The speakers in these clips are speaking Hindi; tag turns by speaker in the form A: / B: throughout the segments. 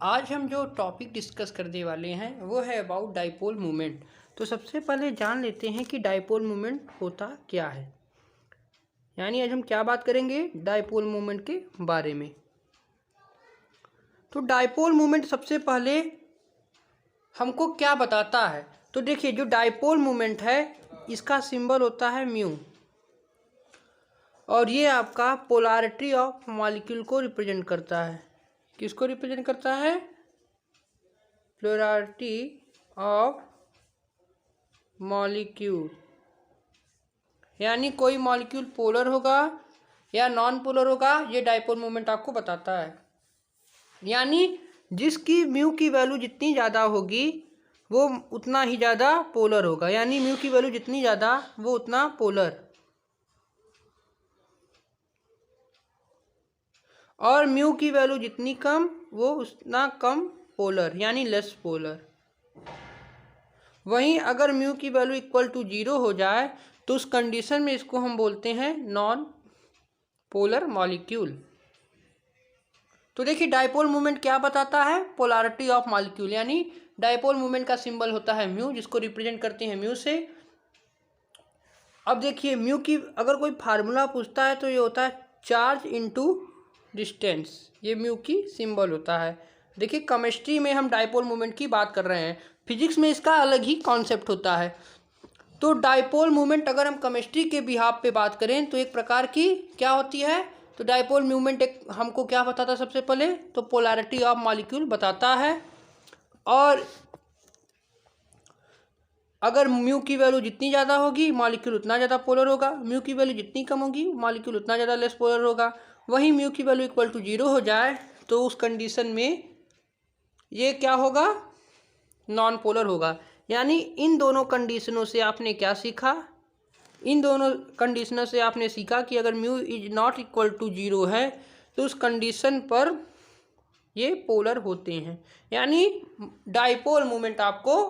A: आज हम जो टॉपिक डिस्कस करने वाले हैं वो है अबाउट डाइपोल मोमेंट। तो सबसे पहले जान लेते हैं कि डाइपोल मोमेंट होता क्या है। यानी आज हम क्या बात करेंगे डाइपोल मोमेंट के बारे में। तो डाइपोल मोमेंट सबसे पहले हमको क्या बताता है, तो देखिए जो डाइपोल मोमेंट है इसका सिंबल होता है म्यू, और ये आपका पोलैरिटी ऑफ मॉलिक्यूल को रिप्रेजेंट करता है। किसको रिप्रेजेंट करता है? Polarity of molecule. यानी कोई मॉलिक्यूल पोलर होगा या नॉन पोलर होगा, ये डाइपोल मोमेंट आपको बताता है। यानी जिसकी म्यू की वैल्यू जितनी ज़्यादा होगी वो उतना ही ज़्यादा पोलर होगा। यानी म्यू की वैल्यू जितनी ज़्यादा वो उतना पोलर, और म्यू की वैल्यू जितनी कम वो उतना कम पोलर, यानी लेस पोलर। वहीं अगर म्यू की वैल्यू इक्वल टू 0 हो जाए तो उस कंडीशन में इसको हम बोलते हैं नॉन पोलर मॉलिक्यूल। तो देखिए डाइपोल मोमेंट क्या बताता है? Polarity of molecule. यानी डाइपोल मोमेंट का सिंबल होता है म्यू, जिसको रिप्रेजेंट करते हैं म्यू से। अब देखिए म्यू की अगर कोई फार्मूला पूछता है तो ये होता है चार्ज इनटू डिस्टेंस। ये म्यू की सिंबल होता है। देखिए केमिस्ट्री में हम डाइपोल मोमेंट की बात कर रहे हैं, फिजिक्स में इसका अलग ही कॉन्सेप्ट होता है। तो डाइपोल मोमेंट अगर हम केमिस्ट्री के बिहाफ पे बात करें तो एक प्रकार की क्या होती है? तो डाइपोल मोमेंट एक हमको क्या बताता है? सबसे पहले तो पोलैरिटी ऑफ मॉलिक्यूल बताता है, और अगर म्यू की वैल्यू जितनी ज़्यादा होगी मॉलिक्यूल उतना ज़्यादा पोलर होगा, म्यू की वैल्यू जितनी कम होगी मॉलिक्यूल उतना ज़्यादा लेस पोलर होगा। वहीं म्यू की वैल्यू इक्वल टू 0 हो जाए तो उस कंडीशन में ये क्या होगा? नॉन पोलर होगा। यानी इन दोनों कंडीशनों से आपने क्या सीखा? इन दोनों कंडीशनों से आपने सीखा कि अगर mu is not equal to 0 है तो उस कंडीशन पर ये पोलर होते हैं। यानी डाइपोल मोमेंट आपको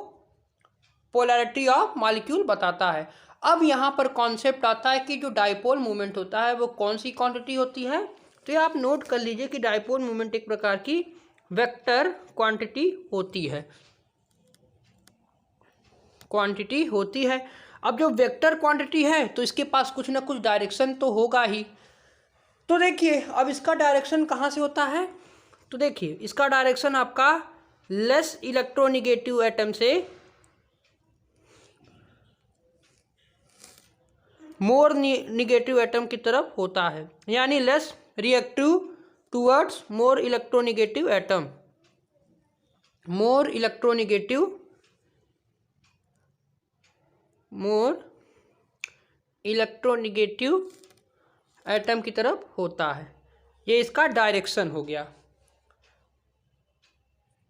A: पोलैरिटी ऑफ मॉलिक्यूल बताता है। अब यहाँ पर कॉन्सेप्ट आता है कि जो डाइपोल मोमेंट होता है वो कौन सी क्वांटिटी होती है। तो ये आप नोट कर लीजिए कि डाइपोल मोमेंट एक प्रकार की वेक्टर क्वांटिटी होती है। अब जो वेक्टर क्वांटिटी है तो इसके पास कुछ ना कुछ डायरेक्शन तो होगा ही। तो देखिए अब इसका डायरेक्शन कहाँ से होता है? तो देखिए इसका डायरेक्शन आपका लेस इलेक्ट्रोनिगेटिव एटम से मोर निगेटिव एटम की तरफ होता है। यानी less reactive towards more electronegative atom. More electronegative atom की तरफ होता है। ये इसका डायरेक्शन हो गया।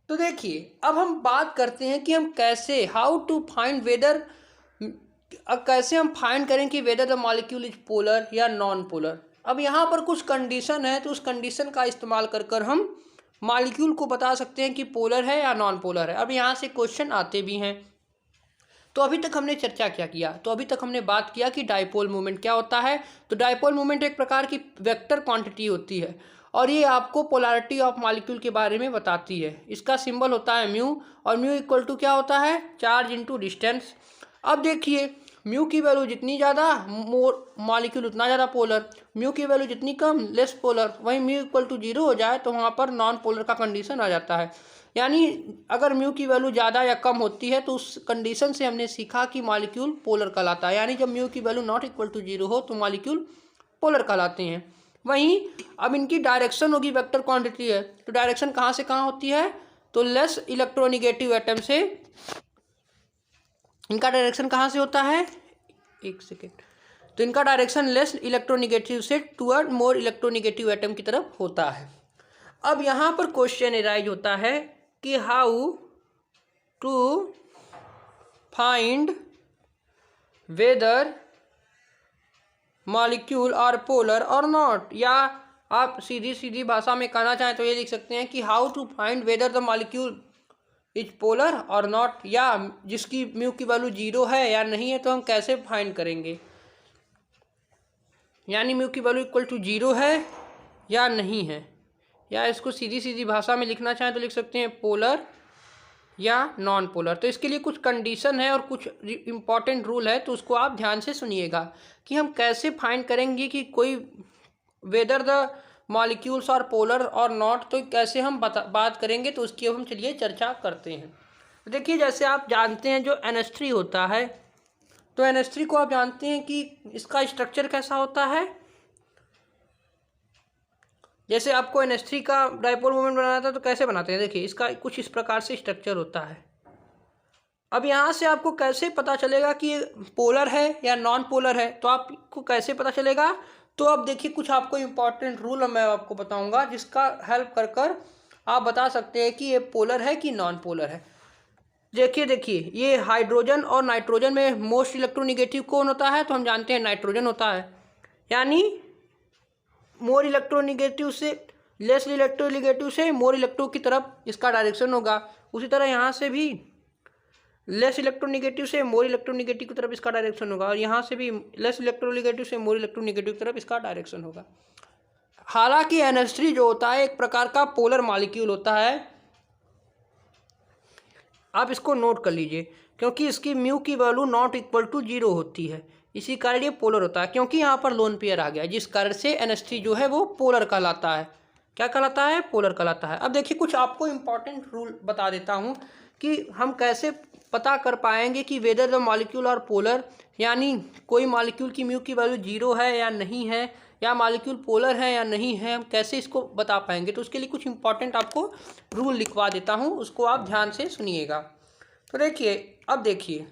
A: तो देखिए अब हम बात करते हैं कि हम कैसे कैसे हम फाइंड करें कि whether the molecule is polar या नॉन पोलर। अब यहाँ पर कुछ कंडीशन है, तो उस कंडीशन का इस्तेमाल कर हम मॉलिक्यूल को बता सकते हैं कि पोलर है या नॉन पोलर है। अब यहाँ से क्वेश्चन आते भी हैं। तो अभी तक हमने चर्चा क्या किया? तो अभी तक हमने बात किया कि डाइपोल मोमेंट क्या होता है। तो डाइपोल मोमेंट एक प्रकार की वेक्टर क्वांटिटी होती है और ये आपको पोलैरिटी ऑफ मॉलिक्यूल के बारे में बताती है। इसका सिंबल होता है म्यू, और म्यू इक्वल टू क्या होता है? Charge into distance. अब देखिए म्यू की वैल्यू जितनी ज़्यादा मॉलिक्यूल उतना ज़्यादा पोलर, म्यू की वैल्यू जितनी कम लेस पोलर। वहीं म्यू इक्वल टू 0 हो जाए तो वहाँ पर नॉन पोलर का कंडीशन आ जाता है। यानी अगर म्यू की वैल्यू ज़्यादा या कम होती है तो उस कंडीशन से हमने सीखा कि मॉलिक्यूल पोलर कहलाता है। यानी जब म्यू की वैल्यू नॉट इक्वल टू 0 हो तो मॉलिक्यूल पोलर कहलाते हैं। वहीं अब इनकी डायरेक्शन होगी, वेक्टर क्वांटिटी है, तो डायरेक्शन कहाँ से कहाँ होती है? तो लेस इलेक्ट्रोनिगेटिव एटम से इनका डायरेक्शन कहाँ से होता है? एक सेकेंड। तो इनका डायरेक्शन लेस इलेक्ट्रोनिगेटिव से टुवर्ड मोर इलेक्ट्रोनिगेटिव एटम की तरफ होता है। अब यहाँ पर क्वेश्चन एराइज होता है कि how to find whether molecule are polar और नॉट। या आप सीधी सीधी भाषा में कहना चाहें तो ये लिख सकते हैं कि how to find whether the molecule is polar और नॉट, या जिसकी म्यू की वैल्यू 0 है या नहीं है तो हम कैसे फाइंड करेंगे। यानी म्यू की वैल्यू इक्वल टू 0 है या नहीं है, या इसको सीधी सीधी भाषा में लिखना चाहें तो लिख सकते हैं पोलर या नॉन पोलर। तो इसके लिए कुछ कंडीशन है और कुछ इम्पॉर्टेंट रूल है, तो उसको आप ध्यान से सुनिएगा कि हम कैसे फाइंड करेंगे कि कोई वेदर द मॉलिक्यूल्स और पोलर और नॉट, तो कैसे हम बात करेंगे, तो उसकी अब हम चलिए चर्चा करते हैं। तो देखिए, जैसे आप जानते हैं जो NH3 होता है, तो NH3 को आप जानते हैं कि इसका स्ट्रक्चर कैसा होता है। जैसे आपको NH3 का डायपोल मोमेंट बनाना था तो कैसे बनाते हैं, देखिए इसका कुछ इस प्रकार से स्ट्रक्चर होता है। अब यहाँ से आपको कैसे पता चलेगा कि ये पोलर है या नॉन पोलर है, तो आपको कैसे पता चलेगा, तो अब देखिए कुछ आपको इम्पॉर्टेंट रूल मैं आपको बताऊंगा जिसका हेल्प कर कर आप बता सकते हैं कि ये पोलर है कि नॉन पोलर है। देखिए ये हाइड्रोजन और नाइट्रोजन में मोस्ट इलेक्ट्रोनिगेटिव कौन होता है, तो हम जानते हैं नाइट्रोजन होता है, यानी मोर इलेक्ट्रोनिगेटिव से लेस इलेक्ट्रोनिगेटिव से मोर इलेक्ट्रो की तरफ इसका डायरेक्शन होगा। उसी तरह यहाँ से भी लेस इलेक्ट्रोनिगेटिव से मोर इलेक्ट्रोनिगेटिव की तरफ इसका डायरेक्शन होगा, और यहाँ से भी लेस इलेक्ट्रोनिगेटिव से मोर इलेक्ट्रोनिगेटिव की तरफ इसका डायरेक्शन होगा। हालांकि NH3 जो होता है एक प्रकार का पोलर मॉलिक्यूल होता है, आप इसको नोट कर लीजिए, क्योंकि इसकी म्यू की वैल्यू नॉट इक्वल टू 0 होती है, इसी कारण ये पोलर होता है, क्योंकि यहाँ पर लोन पेयर आ गया, जिस कारण से NH3 जो है वो पोलर कहलाता है। क्या कहलाता है, पोलर कहलाता है। अब देखिए कुछ आपको इम्पॉर्टेंट रूल बता देता हूँ कि हम कैसे पता कर पाएंगे कि वेदर द मॉलिक्यूल और पोलर, यानी कोई मॉलिक्यूल की म्यू की वैल्यू 0 है या नहीं है, या मॉलिक्यूल पोलर है या नहीं है, हम कैसे इसको बता पाएंगे। तो उसके लिए कुछ इंपॉर्टेंट आपको रूल लिखवा देता हूँ, उसको आप ध्यान से सुनिएगा। तो देखिए, अब देखिए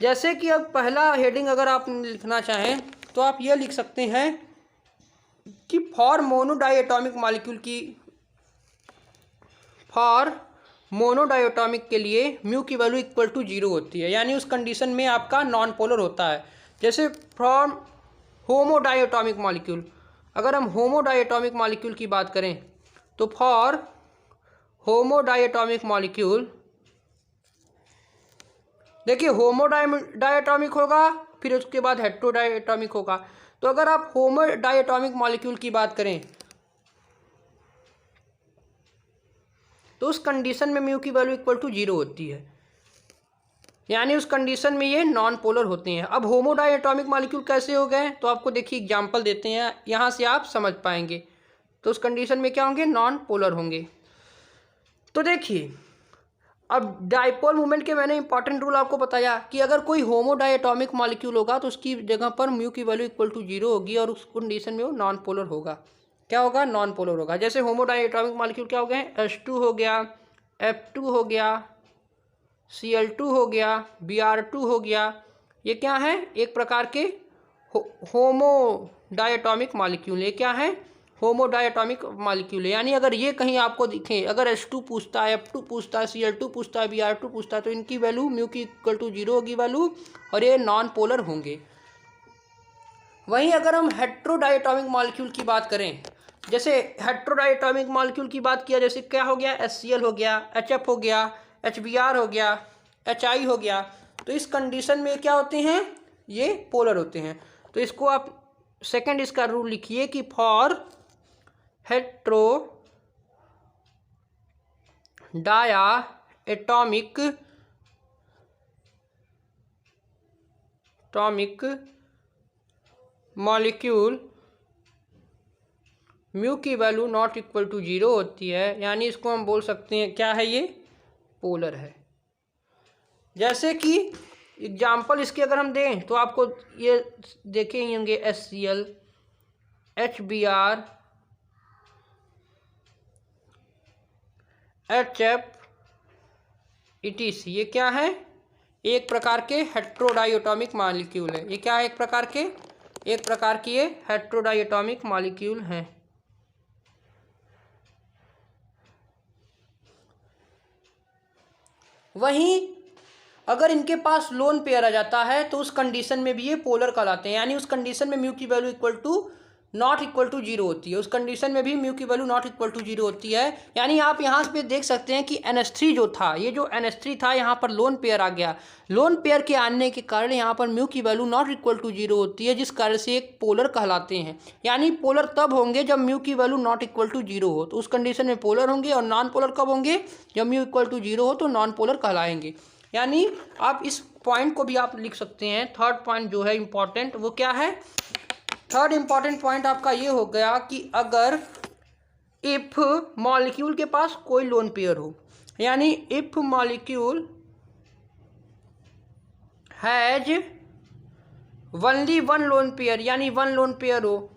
A: जैसे कि अब पहला हेडिंग अगर आप लिखना चाहें तो आप ये लिख सकते हैं कि फॉर मोनोडाइएटॉमिक मॉलिक्यूल की, फॉर मोनोडाइएटॉमिक के लिए म्यू की वैल्यू इक्वल टू 0 होती है, यानी उस कंडीशन में आपका नॉन पोलर होता है। जैसे फ्रॉम होमोडाइएटॉमिक मॉलिक्यूल, अगर हम होमोडाइएटॉमिक मॉलिक्यूल की बात करें तो फॉर होमोडाइएटॉमिक मॉलिक्यूल, देखिए होमोडाइएटॉमिक होगा फिर उसके बाद हेट्रोडाइएटॉमिक होगा। तो अगर आप होमोडाइएटॉमिक मॉलिक्यूल की बात करें तो उस कंडीशन में म्यू की वैल्यू इक्वल टू 0 होती है, यानी उस कंडीशन में ये नॉन पोलर होते हैं। अब होमोडाइएटॉमिक मॉलिक्यूल कैसे हो गए, तो आपको देखिए एग्जांपल देते हैं, यहाँ से आप समझ पाएंगे। तो उस कंडीशन में क्या होंगे, नॉन पोलर होंगे। तो देखिए अब डाइपोल मूवमेंट के मैंने इंपॉर्टेंट रूल आपको बताया कि अगर कोई होमोडाइएटॉमिक मॉलिक्यूल होगा तो उसकी जगह पर म्यू की वैल्यू इक्वल टू 0 होगी, और उस कंडीशन में वो नॉन पोलर होगा। क्या होगा, नॉन पोलर होगा। जैसे होमोडाइएटॉमिक मॉलिक्यूल क्या हो गए, H2 हो गया, F2 हो गया, Cl2 हो गया, Br2 हो गया। ये क्या है, एक प्रकार के होमोडाइएटॉमिक मॉलिक्यूल। ये क्या है, होमोडाइएटॉमिक मॉलिक्यूल है। यानी अगर ये कहीं आपको दिखे, अगर H2 पूछता है, F2 पूछता है, Cl2 पूछता है, Br2 पूछता है, तो इनकी वैल्यू म्यू की इक्वल टू 0 होगी वैल्यू, और ये नॉन पोलर होंगे। वहीं अगर हम हेट्रोडाइएटॉमिक मॉलिक्यूल की बात करें, जैसे हेट्रोडाइएटॉमिक मॉलिक्यूल की बात किया, जैसे क्या हो गया, HCl हो गया, HF हो गया, HBr हो गया, HI हो गया, तो इस कंडीशन में क्या होते हैं, ये पोलर होते हैं। तो इसको आप सेकंड इसका रूल लिखिए कि फॉर हेट्रोडाइएटॉमिक मॉलिक्यूल म्यू की वैल्यू नॉट इक्वल टू 0 होती है, यानी इसको हम बोल सकते हैं क्या है, ये पोलर है। जैसे कि एग्जाम्पल इसके अगर हम दें तो आपको ये देखे ही होंगे, HCl, HBr, HF, ETC, ये क्या है, एक प्रकार के हेट्रोडाइएटॉमिक मॉलिक्यूल है। ये क्या है, एक प्रकार की ये हेट्रोडाइएटॉमिक मॉलिक्यूल हैं। वहीं अगर इनके पास लोन पेयर आ जाता है तो उस कंडीशन में भी ये पोलर कहलाते हैं, यानी उस कंडीशन में म्यू की value equal to not equal to zero होती है, उस कंडीशन में भी म्यू की value not equal to zero होती है। यानी आप यहाँ पे देख सकते हैं कि NH3 जो था, ये जो NH3 था यहाँ पर लोन पेयर आ गया। लोन पेयर के आने के कारण यहाँ पर म्यू की value not equal to zero होती है, जिस कारण से एक पोलर कहलाते हैं। यानी पोलर तब होंगे जब म्यू की value not equal to zero हो, तो उस कंडीशन में पोलर होंगे। और नॉन पोलर कब होंगे? जब म्यू इक्वल टू जीरो हो तो नॉन पोलर कहलाएंगे। यानी आप इस पॉइंट को भी आप लिख सकते हैं। थर्ड पॉइंट जो है इंपॉर्टेंट, वो क्या है? थर्ड इंपॉर्टेंट पॉइंट आपका ये हो गया कि अगर इफ मॉलिक्यूल के पास कोई लोन पेयर हो, यानी if molecule has only one lone pair, यानी वन लोन पेयर हो,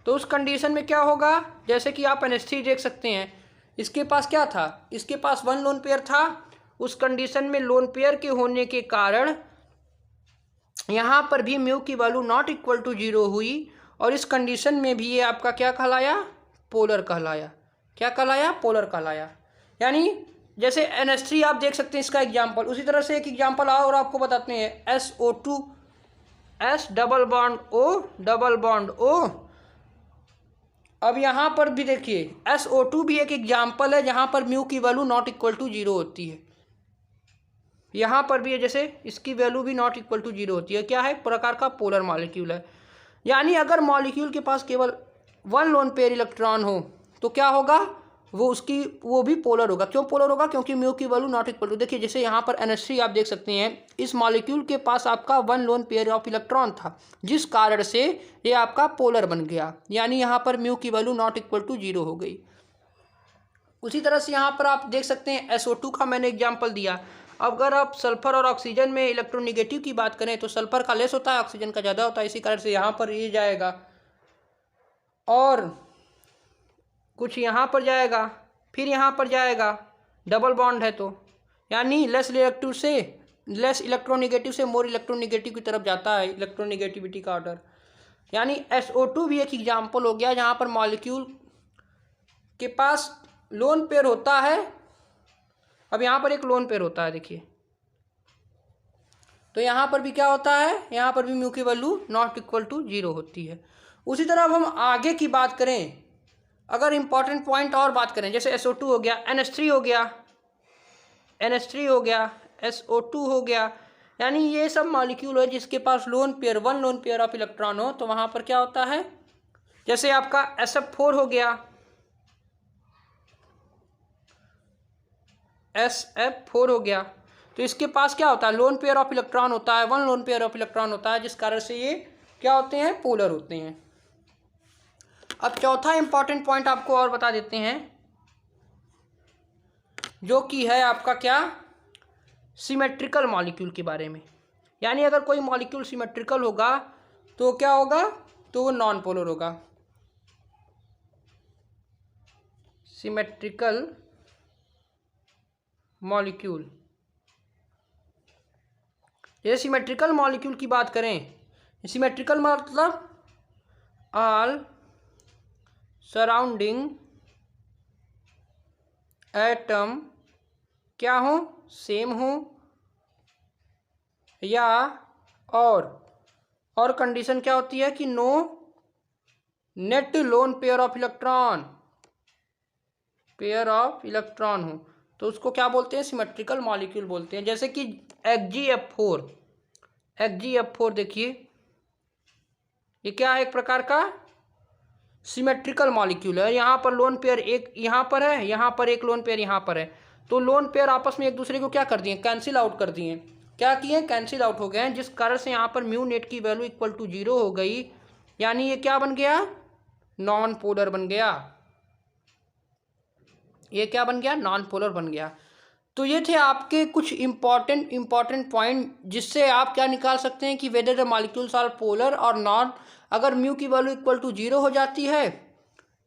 A: तो उस कंडीशन में क्या होगा? जैसे कि आप NH3 देख सकते हैं, इसके पास क्या था? इसके पास वन लोन पेयर था। उस कंडीशन में लोन पेयर के होने के कारण यहाँ पर भी म्यू की value not equal to zero हुई, और इस कंडीशन में भी ये आपका क्या कहलाया? पोलर कहलाया। क्या कहलाया? पोलर कहलाया। यानी जैसे NH3 आप देख सकते हैं इसका एग्जाम्पल, उसी तरह से एक एग्जाम्पल और आपको बताते हैं। SO2 S double bond O double bond O। अब यहाँ पर भी देखिए SO2 भी एक एग्जाम्पल है जहाँ पर म्यू की value not equal to zero होती है। यहाँ पर भी है, जैसे इसकी वैल्यू भी नॉट इक्वल टू जीरो होती है। क्या है? प्रकार का पोलर मॉलिक्यूल है। यानी अगर मॉलिक्यूल के पास केवल वन लोन पेयर इलेक्ट्रॉन हो तो क्या होगा? वो भी पोलर होगा। क्यों पोलर होगा? क्योंकि म्यू की वैल्यू नॉट इक्वल टू, देखिए जैसे यहाँ पर NH3 आप देख सकते हैं, इस मॉलिक्यूल के पास आपका one lone pair of electron था, जिस कारण से ये आपका पोलर बन गया। यानी यहाँ पर म्यू की value not equal to zero हो गई। उसी तरह से यहाँ पर आप देख सकते हैं SO2 का मैंने एग्जाम्पल दिया। अगर आप सल्फर और ऑक्सीजन में इलेक्ट्रोनेगेटिव की बात करें तो सल्फर का लेस होता है, ऑक्सीजन का ज़्यादा होता है, इसी कारण से यहाँ पर ये जाएगा और कुछ यहाँ पर जाएगा, फिर यहाँ पर जाएगा। डबल बॉन्ड है तो यानी लेस इलेक्ट्रोनेगेटिव से मोर इलेक्ट्रोनेगेटिव की तरफ जाता है, इलेक्ट्रोनेगेटिविटी का ऑर्डर। यानी SO2 भी एक एग्जाम्पल हो गया जहाँ पर मॉलिक्यूल के पास लोन पेयर होता है। अब यहाँ पर एक लोन पेयर होता है, देखिए, तो यहाँ पर भी क्या होता है? यहाँ पर भी म्यू की value not equal to zero होती है। उसी तरह अब हम आगे की बात करें, अगर इंपॉर्टेंट पॉइंट और बात करें, जैसे SO2 हो गया, NH3 हो गया, SO2 हो गया, यानी ये सब मॉलिक्यूल है जिसके पास one lone pair of electron हो, तो वहाँ पर क्या होता है? जैसे आपका SF4 हो गया, SF4 हो गया, तो इसके पास क्या होता है? लोन पेयर ऑफ इलेक्ट्रॉन होता है, one lone pair of electron होता है, जिस कारण से ये क्या होते हैं? पोलर होते हैं। अब चौथा इंपॉर्टेंट पॉइंट आपको और बता देते हैं, जो कि है आपका क्या? सिमेट्रिकल मॉलिक्यूल के बारे में। यानी अगर कोई मॉलिक्यूल सिमेट्रिकल होगा तो क्या होगा? तो वो नॉन पोलर होगा। सिमेट्रिकल मॉलिक्यूल, ये सिमेट्रिकल मॉलिक्यूल की बात करें, सिमेट्रिकल मतलब ऑल सराउंडिंग एटम क्या हो? सेम हो, या और कंडीशन क्या होती है कि no net lone pair of electron हो, तो उसको क्या बोलते हैं? सिमेट्रिकल मॉलिक्यूल बोलते हैं। जैसे कि XgF4 देखिए, ये क्या है? एक प्रकार का सिमेट्रिकल मॉलिक्यूल है। यहाँ पर लोन पेयर एक यहाँ पर है, यहाँ पर एक लोन पेयर यहाँ पर है, तो लोन पेयर आपस में एक दूसरे को क्या कर दिए? कैंसिल आउट कर दिए। क्या किए? कैंसिल आउट हो गए हैं, जिस कारण से यहाँ पर म्यू नेट की वैल्यू इक्वल टू जीरो हो गई। यानी ये क्या बन गया? नॉन पोलर बन गया। ये क्या बन गया? नॉन पोलर बन गया। तो ये थे आपके कुछ इंपॉर्टेंट पॉइंट, जिससे आप क्या निकाल सकते हैं कि whether the molecules are polar और नॉन। अगर म्यू की वैल्यू इक्वल टू जीरो हो जाती है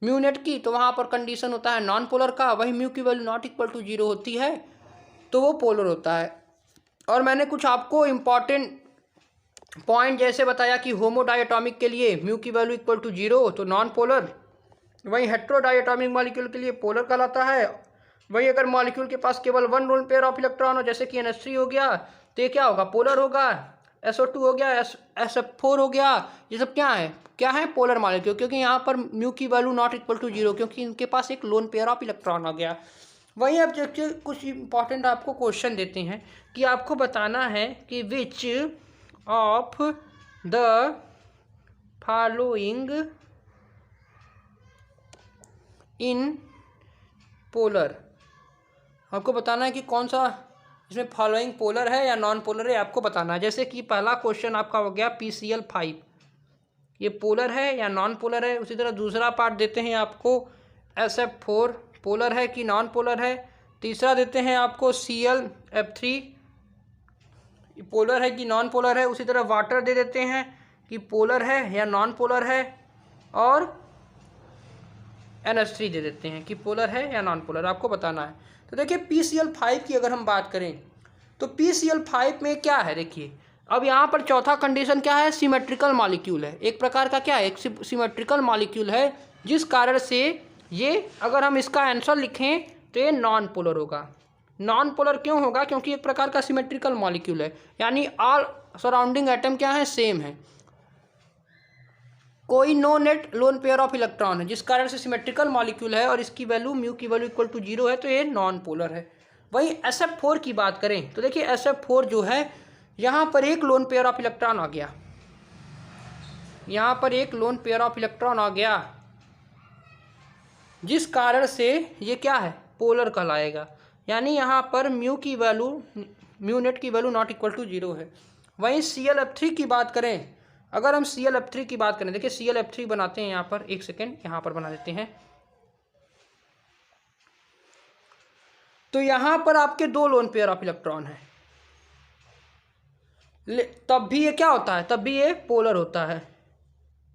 A: म्यू नेट की, तो वहाँ पर कंडीशन होता है नॉन पोलर का। वही म्यू की value not equal to zero होती है तो वो पोलर होता है। और मैंने कुछ आपको इम्पॉर्टेंट पॉइंट जैसे बताया कि होमोडायटॉमिक के लिए म्यू की वैल्यू इक्वल टू जीरो तो नॉन पोलर, वहीं हेट्रोडायटॉमिक मॉलिक्यूल के लिए पोलर कहलाता है। वहीं अगर मॉलिक्यूल के पास केवल one lone pair of electron हो, जैसे कि NH3 हो गया, तो ये क्या होगा? पोलर होगा। SO2 हो गया, SF4 हो गया, ये सब क्या है पोलर मॉलिक्यूल, क्योंकि यहाँ पर म्यू की वैल्यू नॉट इक्वल टू 0, क्योंकि इनके पास एक लोन पेयर ऑफ इलेक्ट्रॉन आ गया। वहीं अब देखिए कुछ इंपॉर्टेंट आपको क्वेश्चन देते हैं कि आपको बताना है कि which of the following in polar, आपको बताना है कि कौन सा इसमें फॉलोइंग पोलर है या नॉन पोलर है, आपको बताना है। जैसे कि पहला क्वेश्चन आपका हो गया PCl5, ये पोलर है या नॉन पोलर है। उसी तरह दूसरा पार्ट देते हैं आपको SF4 पोलर है कि नॉन पोलर है। तीसरा देते हैं आपको ClF3 पोलर है कि नॉन पोलर है। उसी तरह वाटर दे देते हैं कि पोलर है या नॉन पोलर है, और NH3 दे देते हैं कि पोलर है या नॉन पोलर, आपको बताना है। तो देखिए PCl5 की अगर हम बात करें तो PCl5 में क्या है, देखिए अब यहाँ पर चौथा कंडीशन क्या है, सिमेट्रिकल मॉलिक्यूल है, एक प्रकार का क्या है, एक सिमेट्रिकल मॉलिक्यूल है, जिस कारण से ये अगर हम इसका आंसर लिखें तो ये नॉन पोलर होगा। नॉन पोलर क्यों होगा, क्योंकि एक प्रकार का सिमेट्रिकल मॉलिक्यूल है, यानी ऑल सराउंडिंग एटम क्या है, सेम है, कोई no net lone pair of electron है, जिस कारण से सिमेट्रिकल मॉलिक्यूल है और इसकी वैल्यू म्यू की वैल्यू इक्वल टू 0 है, तो ये नॉन पोलर है। वहीं SF4 की बात करें तो देखिए SF4 जो है, यहाँ पर एक लोन पेयर ऑफ इलेक्ट्रॉन आ गया, यहाँ पर एक लोन पेयर ऑफ इलेक्ट्रॉन आ गया, जिस कारण से ये क्या है, पोलर कहलाएगा, यानी यहाँ पर म्यू नेट की वैल्यू नॉट इक्वल टू 0 है। वहीं ClF3 की बात करें, अगर हम ClF3 की बात करें, देखिए ClF3 बनाते हैं यहाँ पर, एक सेकेंड यहाँ पर बना देते हैं, तो यहाँ पर आपके दो लोन पेयर ऑफ इलेक्ट्रॉन है, तब भी ये क्या होता है, तब भी ये पोलर होता है,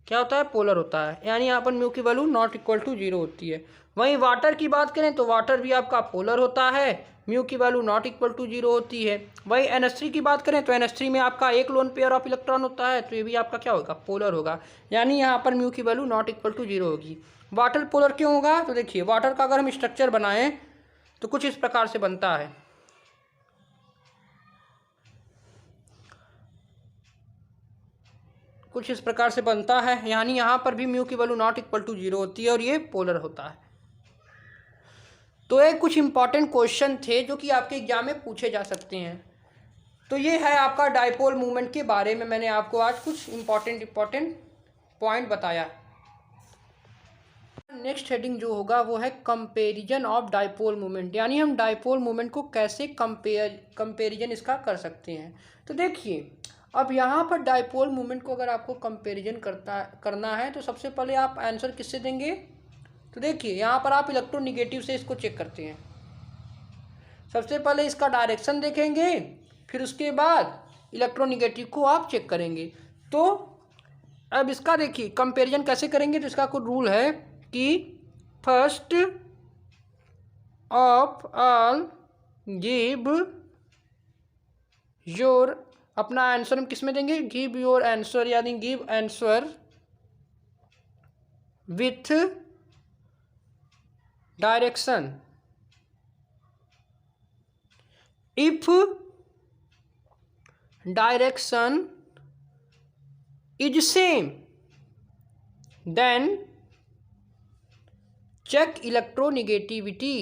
A: क्या होता है, पोलर होता है, यानी यहाँ पर म्यू की वैल्यू नॉट इक्वल टू 0 होती है। वहीं वाटर की बात करें तो वाटर भी आपका पोलर होता है, म्यू की वैल्यू नॉट इक्वल टू 0 होती है। वहीं NH3 की बात करें तो NH3 में आपका एक लोन पेयर ऑफ इलेक्ट्रॉन होता है, तो ये भी आपका क्या होगा, पोलर होगा, यानी यहाँ पर म्यू की वैल्यू नॉट इक्वल टू 0 होगी। वाटर पोलर क्यों होगा, तो देखिए वाटर का अगर हम स्ट्रक्चर बनाएं तो कुछ इस प्रकार से बनता है, कुछ इस प्रकार से बनता है, यानी यहाँ पर भी म्यू की वैल्यू नॉट इक्वल टू 0 होती है और ये पोलर होता है। तो ये कुछ इंपॉर्टेंट क्वेश्चन थे जो कि आपके एग्जाम में पूछे जा सकते हैं। तो ये है आपका डायपोल मूवमेंट के बारे में, मैंने आपको आज कुछ इंपॉर्टेंट पॉइंट बताया। नेक्स्ट हेडिंग जो होगा वो है कंपैरिजन ऑफ डायपोल मूवमेंट, यानी हम डायपोल मूवमेंट को कैसे कंपैरिजन इसका कर सकते हैं। तो देखिए अब यहाँ पर डायपोल मूवमेंट को अगर आपको कंपैरिजन करना है तो सबसे पहले आप आंसर किससे देंगे, तो देखिए यहाँ पर आप इलेक्ट्रोनेगेटिव से इसको चेक करते हैं। सबसे पहले इसका डायरेक्शन देखेंगे, फिर उसके बाद इलेक्ट्रोनेगेटिव को आप चेक करेंगे। तो अब इसका देखिए कंपैरिजन कैसे करेंगे, तो इसका कोई रूल है कि first of all give your, अपना आंसर हम किस में देंगे, गिव योर आंसर, यानी give answer with direction if direction is same then check electronegativity,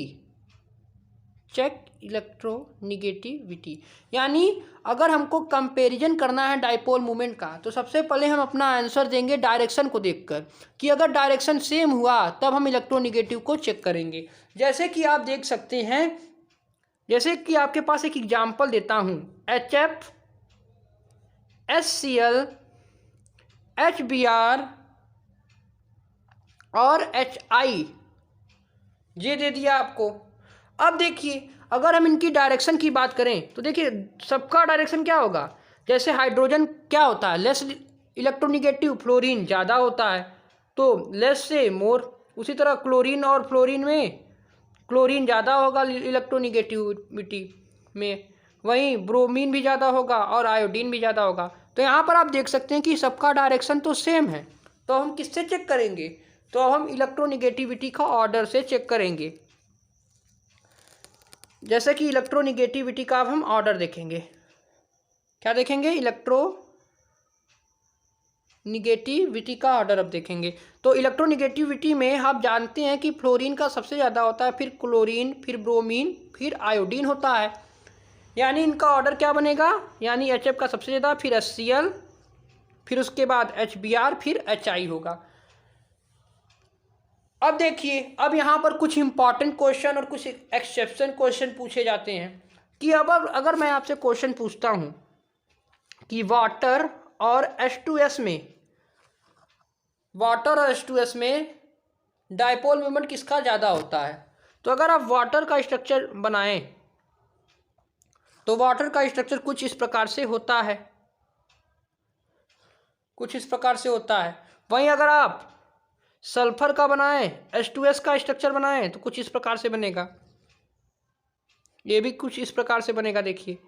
A: check electronegativity. यानी अगर हमको कंपैरिजन करना है डायपोल मूवमेंट का तो सबसे पहले हम अपना आंसर देंगे डायरेक्शन को देखकर, कि अगर डायरेक्शन सेम हुआ तब हम इलेक्ट्रोनेगेटिव को चेक करेंगे। जैसे कि आप देख सकते हैं, जैसे कि आपके पास एक एग्जांपल देता हूं, HF, HCl, HBr और HI, ये दे दिया आपको। अब देखिए अगर हम इनकी डायरेक्शन की बात करें तो देखिए सबका डायरेक्शन क्या होगा, जैसे हाइड्रोजन क्या होता है, लेस इलेक्ट्रोनेगेटिव, फ्लोरीन ज़्यादा होता है तो लेस से मोर। उसी तरह क्लोरीन और फ्लोरीन में क्लोरीन ज़्यादा होगा इलेक्ट्रोनेगेटिविटी में, वहीं ब्रोमीन भी ज़्यादा होगा और आयोडीन भी ज़्यादा होगा। तो यहाँ पर आप देख सकते हैं कि सबका डायरेक्शन तो सेम है, तो हम किससे चेक करेंगे, तो अब हम इलेक्ट्रोनेगेटिविटी का ऑर्डर से चेक करेंगे। जैसे कि इलेक्ट्रोनेगेटिविटी का अब हम ऑर्डर देखेंगे, क्या देखेंगे, इलेक्ट्रोनिगेटिविटी का ऑर्डर अब देखेंगे। तो इलेक्ट्रोनिगेटिविटी में आप जानते हैं कि फ्लोरीन का सबसे ज़्यादा होता है, फिर क्लोरीन, फिर ब्रोमीन, फिर आयोडीन होता है। यानी इनका ऑर्डर क्या बनेगा, यानी HF का सबसे ज़्यादा, फिर HCl, फिर उसके बाद HBr, फिर HI होगा। अब देखिए, अब यहाँ पर कुछ इंपॉर्टेंट क्वेश्चन और कुछ एक्सेप्शन क्वेश्चन पूछे जाते हैं कि अब अगर मैं आपसे क्वेश्चन पूछता हूँ कि वाटर और H2S में डायपोल मोमेंट किसका ज़्यादा होता है। तो अगर आप वाटर का स्ट्रक्चर बनाएं तो वाटर का स्ट्रक्चर कुछ इस प्रकार से होता है, वहीं अगर आप सल्फर का बनाएं, H2S का स्ट्रक्चर बनाएं तो कुछ इस प्रकार से बनेगा, ये भी कुछ इस प्रकार से बनेगा। देखिए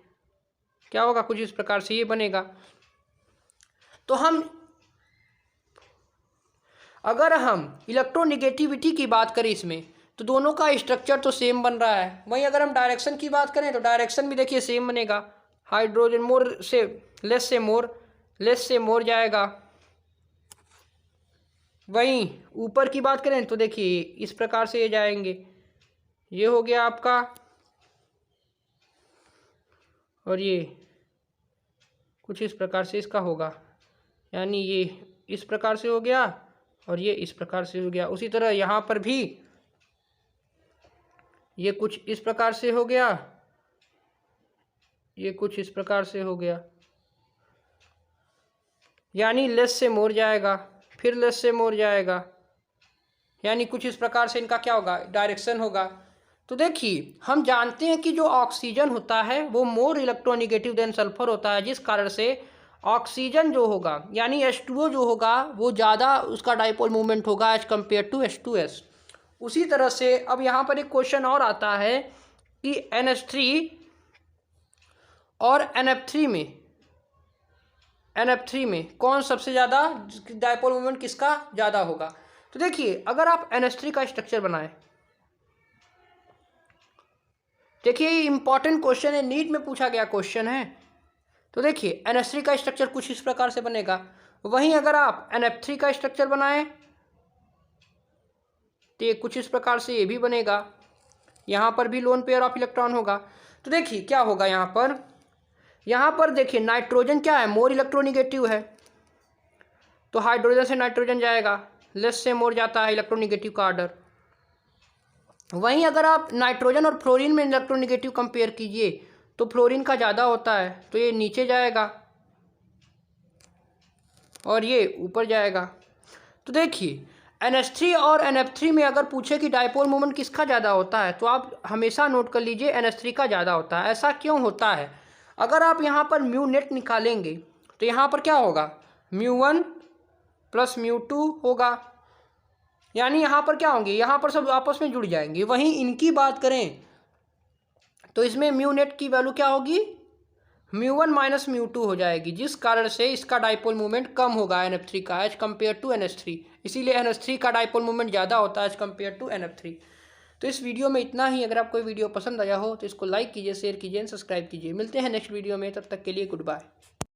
A: क्या होगा, कुछ इस प्रकार से ये बनेगा। तो अगर हम इलेक्ट्रोनिगेटिविटी की बात करें इसमें, तो दोनों का स्ट्रक्चर तो सेम बन रहा है। वहीं अगर हम डायरेक्शन की बात करें तो डायरेक्शन भी देखिए सेम बनेगा, हाइड्रोजन मोर से लेस से मोर जाएगा। वहीं ऊपर की बात करें तो देखिए इस प्रकार से ये जाएंगे, ये हो गया आपका, और ये कुछ इस प्रकार से इसका होगा, यानी ये इस प्रकार से हो गया और ये इस प्रकार से हो गया। उसी तरह यहाँ पर भी ये कुछ इस प्रकार से हो गया, ये कुछ इस प्रकार से हो गया, यानी लेस से मोर जाएगा, फिर लेस से मोर जाएगा, यानी कुछ इस प्रकार से इनका क्या होगा, डायरेक्शन होगा। तो देखिए हम जानते हैं कि जो ऑक्सीजन होता है वो मोर इलेक्ट्रोनिगेटिव देन सल्फर होता है, जिस कारण से ऑक्सीजन जो होगा यानी H2O जो होगा वो ज़्यादा उसका डाइपोल मूवमेंट होगा एज कम्पेयर टू H2S। उसी तरह से अब यहाँ पर एक क्वेश्चन और आता है कि NH3 और NF3 में कौन सबसे ज़्यादा डाइपोल मूवमेंट किसका ज़्यादा होगा। तो देखिए अगर आप NH3 का स्ट्रक्चर बनाएं, देखिए ये इंपॉर्टेंट क्वेश्चन है, नीट में पूछा गया क्वेश्चन है। तो देखिए NH3 का स्ट्रक्चर कुछ इस प्रकार से बनेगा, वहीं अगर आप NF3 का स्ट्रक्चर बनाएं तो ये कुछ इस प्रकार से ये भी बनेगा, यहाँ पर भी लोन पेयर ऑफ इलेक्ट्रॉन होगा। तो देखिए क्या होगा, यहाँ पर देखिए नाइट्रोजन क्या है, मोर इलेक्ट्रोनिगेटिव है, तो हाइड्रोजन से नाइट्रोजन जाएगा, लेस से मोर जाता है इलेक्ट्रोनिगेटिव का ऑर्डर। वहीं अगर आप नाइट्रोजन और फ्लोरीन में इलेक्ट्रोनिगेटिव कंपेयर कीजिए तो फ्लोरीन का ज़्यादा होता है, तो ये नीचे जाएगा और ये ऊपर जाएगा। तो देखिए NH3 और NF3 में अगर पूछे कि डाइपोल मोमेंट किसका ज़्यादा होता है तो आप हमेशा नोट कर लीजिए NH3 का ज़्यादा होता है। ऐसा क्यों होता है, अगर आप यहाँ पर म्यू नेट निकालेंगे तो यहाँ पर क्या होगा, μ1 + μ2 होगा, यानी यहाँ पर क्या होंगे, यहाँ पर सब आपस में जुड़ जाएंगे। वहीं इनकी बात करें तो इसमें म्यू नेट की वैल्यू क्या होगी, μ1 - μ2 हो जाएगी, जिस कारण से इसका डाइपोल मूवमेंट कम होगा NF3 का एज कम्पेयर टू NH3। इसीलिए NH3 का डाइपोल मूवमेंट ज़्यादा होता है एज कम्पेयर टू NF3। तो इस वीडियो में इतना ही। अगर आपको वीडियो पसंद आया हो तो इसको लाइक कीजिए, शेयर कीजिए, सब्सक्राइब कीजिए। मिलते हैं नेक्स्ट वीडियो में, तब तक के लिए गुड बाय।